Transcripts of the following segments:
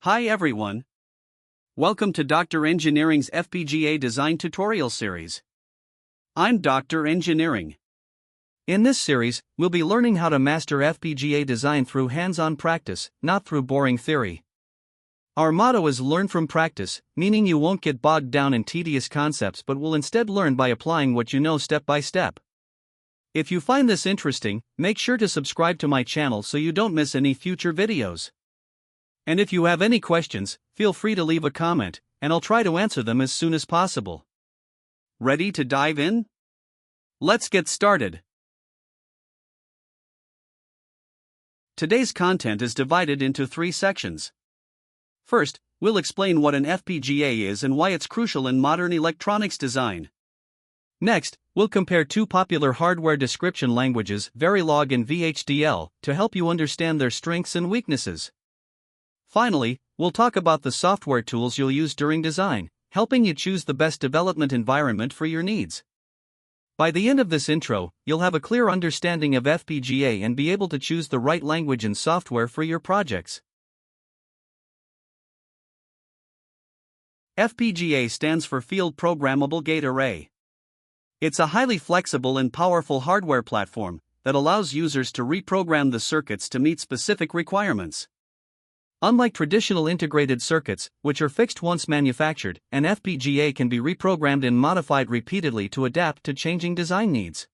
Hi everyone. Welcome to Dr. Engineering's FPGA design tutorial series. I'm Dr. Engineering. In this series, we'll be learning how to master FPGA design through hands-on practice, not through boring theory. Our motto is learn from practice, meaning you won't get bogged down in tedious concepts but will instead learn by applying what you know step by step. If you find this interesting, make sure to subscribe to my channel so you don't miss any future videos. And if you have any questions, feel free to leave a comment, and I'll try to answer them as soon as possible. Ready to dive in? Let's get started. Today's content is divided into 3 sections. First, we'll explain what an FPGA is and why it's crucial in modern electronics design. Next, we'll compare 2 popular hardware description languages, Verilog and VHDL, to help you understand their strengths and weaknesses. Finally, we'll talk about the software tools you'll use during design, helping you choose the best development environment for your needs. By the end of this intro, you'll have a clear understanding of FPGA and be able to choose the right language and software for your projects. FPGA stands for Field Programmable Gate Array. It's a highly flexible and powerful hardware platform that allows users to reprogram the circuits to meet specific requirements. Unlike traditional integrated circuits, which are fixed once manufactured, an FPGA can be reprogrammed and modified repeatedly to adapt to changing design needs.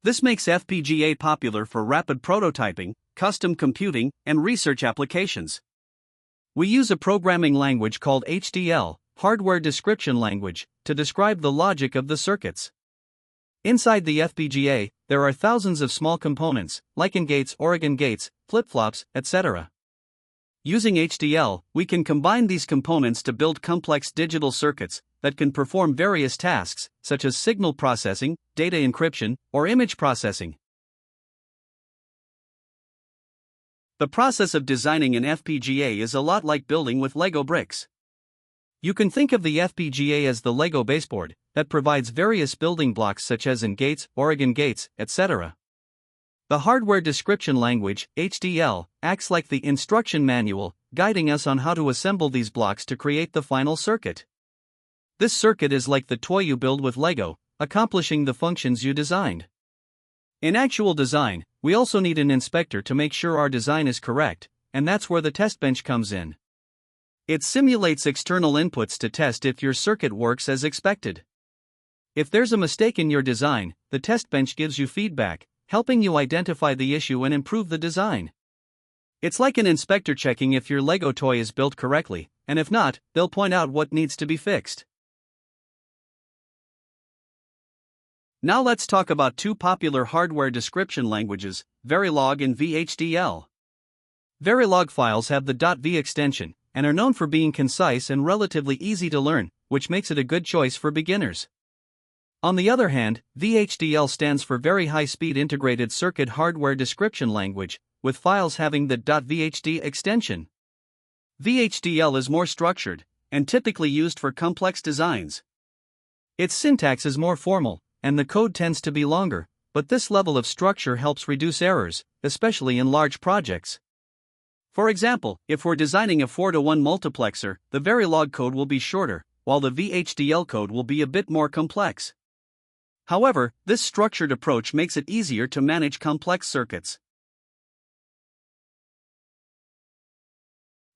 This makes FPGA popular for rapid prototyping, custom computing, and research applications. We use a programming language called HDL, Hardware Description Language, to describe the logic of the circuits. Inside the FPGA, there are thousands of small components, like AND gates, OR gates, flip-flops, etc. Using HDL, we can combine these components to build complex digital circuits that can perform various tasks, such as signal processing, data encryption, or image processing. The process of designing an FPGA is a lot like building with Lego bricks. You can think of the FPGA as the Lego baseboard that provides various building blocks such as AND gates, OR gates, etc. The hardware description language, HDL, acts like the instruction manual, guiding us on how to assemble these blocks to create the final circuit. This circuit is like the toy you build with Lego, accomplishing the functions you designed. In actual design, we also need an inspector to make sure our design is correct, and that's where the test bench comes in. It simulates external inputs to test if your circuit works as expected. If there's a mistake in your design, the test bench gives you feedback, helping you identify the issue and improve the design. It's like an inspector checking if your Lego toy is built correctly, and if not, they'll point out what needs to be fixed. Now let's talk about 2 popular hardware description languages, Verilog and VHDL. Verilog files have the .v extension, and are known for being concise and relatively easy to learn, which makes it a good choice for beginners. On the other hand, VHDL stands for Very High-Speed Integrated Circuit Hardware Description Language, with files having the .vhd extension. VHDL is more structured, and typically used for complex designs. Its syntax is more formal, and the code tends to be longer, but this level of structure helps reduce errors, especially in large projects. For example, if we're designing a 4-to-1 multiplexer, the Verilog code will be shorter, while the VHDL code will be a bit more complex. However, this structured approach makes it easier to manage complex circuits.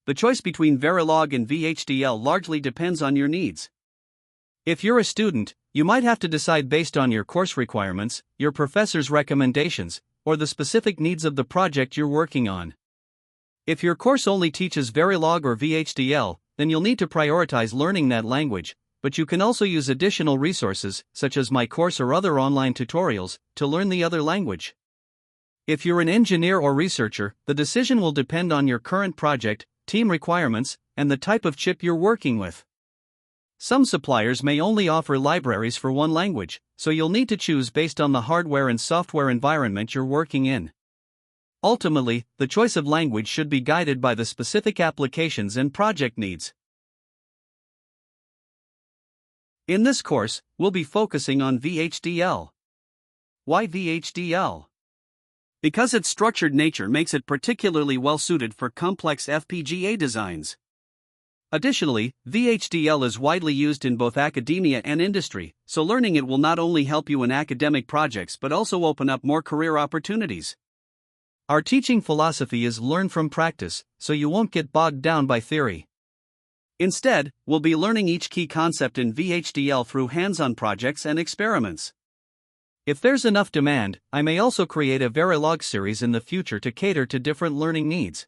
The choice between Verilog and VHDL largely depends on your needs. If you're a student, you might have to decide based on your course requirements, your professor's recommendations, or the specific needs of the project you're working on. If your course only teaches Verilog or VHDL, then you'll need to prioritize learning that language, but you can also use additional resources, such as my course or other online tutorials, to learn the other language. If you're an engineer or researcher, the decision will depend on your current project, team requirements, and the type of chip you're working with. Some suppliers may only offer libraries for one language, so you'll need to choose based on the hardware and software environment you're working in. Ultimately, the choice of language should be guided by the specific applications and project needs. In this course, we'll be focusing on VHDL. Why VHDL? because its structured nature makes it particularly well suited for complex FPGA designs. Additionally, VHDL is widely used in both academia and industry, so learning it will not only help you in academic projects but also open up more career opportunities. Our teaching philosophy is learn from practice, so you won't get bogged down by theory. Instead, we'll be learning each key concept in VHDL through hands-on projects and experiments. If there's enough demand, I may also create a Verilog series in the future to cater to different learning needs.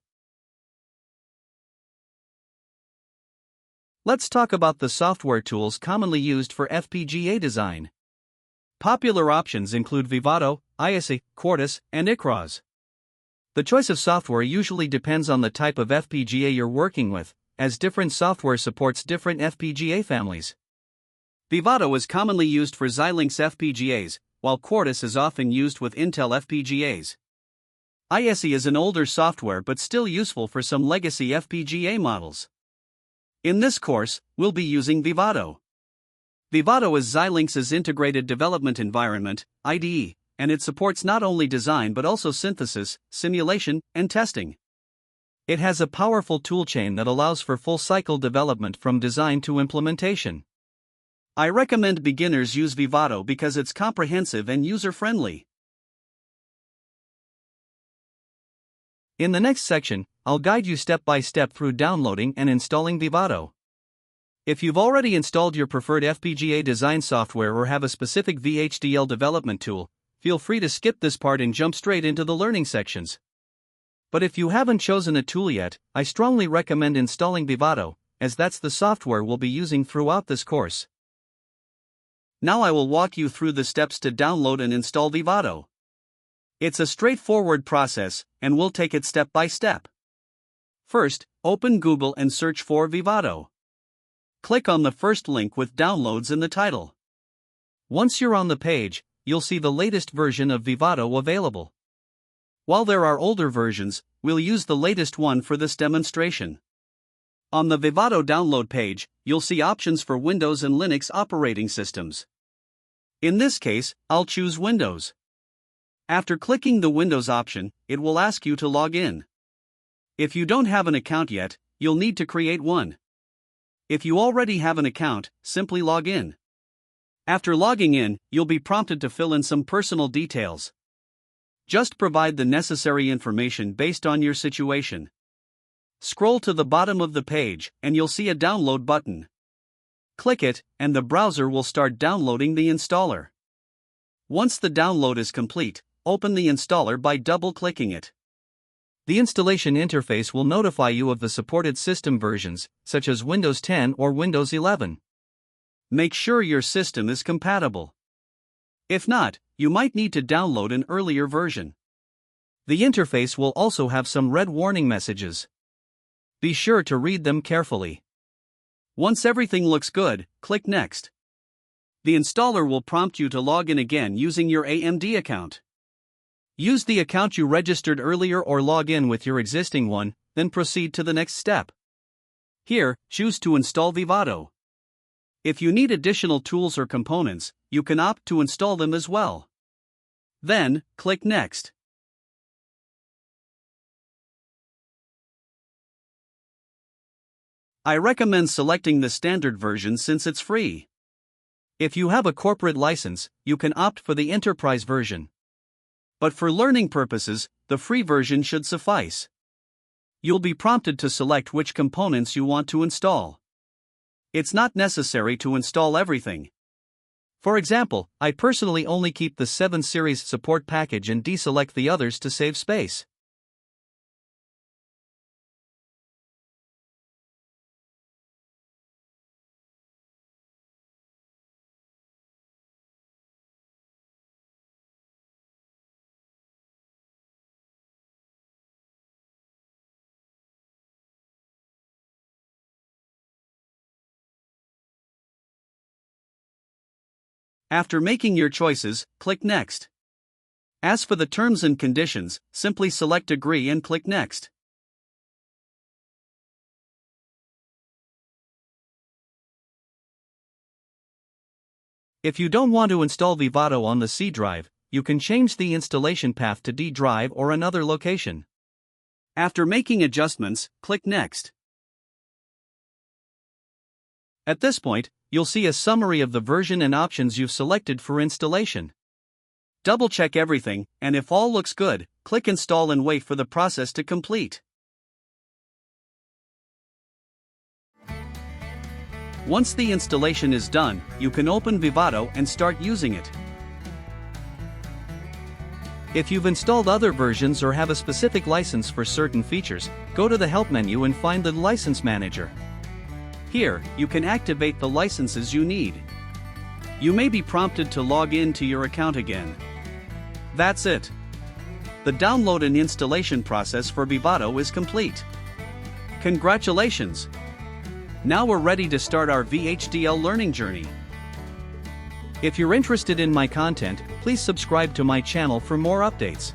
Let's talk about the software tools commonly used for FPGA design. Popular options include Vivado, ISE, Quartus, and ICROS. The choice of software usually depends on the type of FPGA you're working with, as different software supports different FPGA families. Vivado is commonly used for Xilinx FPGAs, while Quartus is often used with Intel FPGAs. ISE is an older software but still useful for some legacy FPGA models. In this course, we'll be using Vivado. Vivado is Xilinx's integrated development environment, IDE, and it supports not only design but also synthesis, simulation, and testing. It has a powerful toolchain that allows for full-cycle development from design to implementation. I recommend beginners use Vivado because it's comprehensive and user-friendly. In the next section, I'll guide you step by step through downloading and installing Vivado. If you've already installed your preferred FPGA design software or have a specific VHDL development tool, feel free to skip this part and jump straight into the learning sections. But if you haven't chosen a tool yet, I strongly recommend installing Vivado, as that's the software we'll be using throughout this course. Now I will walk you through the steps to download and install Vivado. It's a straightforward process, and we'll take it step by step. First, open Google and search for Vivado. Click on the first link with downloads in the title. Once you're on the page, you'll see the latest version of Vivado available. While there are older versions, we'll use the latest one for this demonstration. On the Vivado download page, you'll see options for Windows and Linux operating systems. In this case, I'll choose Windows. After clicking the Windows option, it will ask you to log in. If you don't have an account yet, you'll need to create one. If you already have an account, simply log in. After logging in, you'll be prompted to fill in some personal details. Just provide the necessary information based on your situation. Scroll to the bottom of the page, and you'll see a download button. Click it, and the browser will start downloading the installer. Once the download is complete, open the installer by double-clicking it. The installation interface will notify you of the supported system versions, such as Windows 10 or Windows 11. Make sure your system is compatible. If not, you might need to download an earlier version. The interface will also have some red warning messages. Be sure to read them carefully. Once everything looks good, click Next. The installer will prompt you to log in again using your AMD account. Use the account you registered earlier or log in with your existing one, then proceed to the next step. Here, choose to install Vivado. If you need additional tools or components, you can opt to install them as well. Then, click Next. I recommend selecting the standard version since it's free. If you have a corporate license, you can opt for the enterprise version. But for learning purposes, the free version should suffice. You'll be prompted to select which components you want to install. It's not necessary to install everything. For example, I personally only keep the 7 series support package and deselect the others to save space. After making your choices, click Next. As for the terms and conditions, simply select Agree and click Next. If you don't want to install Vivado on the C drive, you can change the installation path to D drive or another location. After making adjustments, click Next. At this point, you'll see a summary of the version and options you've selected for installation. Double-check everything, and if all looks good, click Install and wait for the process to complete. Once the installation is done, you can open Vivado and start using it. If you've installed other versions or have a specific license for certain features, go to the Help menu and find the License Manager. Here, you can activate the licenses you need. You may be prompted to log in to your account again. That's it. The download and installation process for Vivado is complete. Congratulations! Now we're ready to start our VHDL learning journey. If you're interested in my content, please subscribe to my channel for more updates.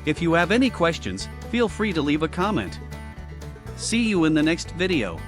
If you have any questions, feel free to leave a comment. See you in the next video.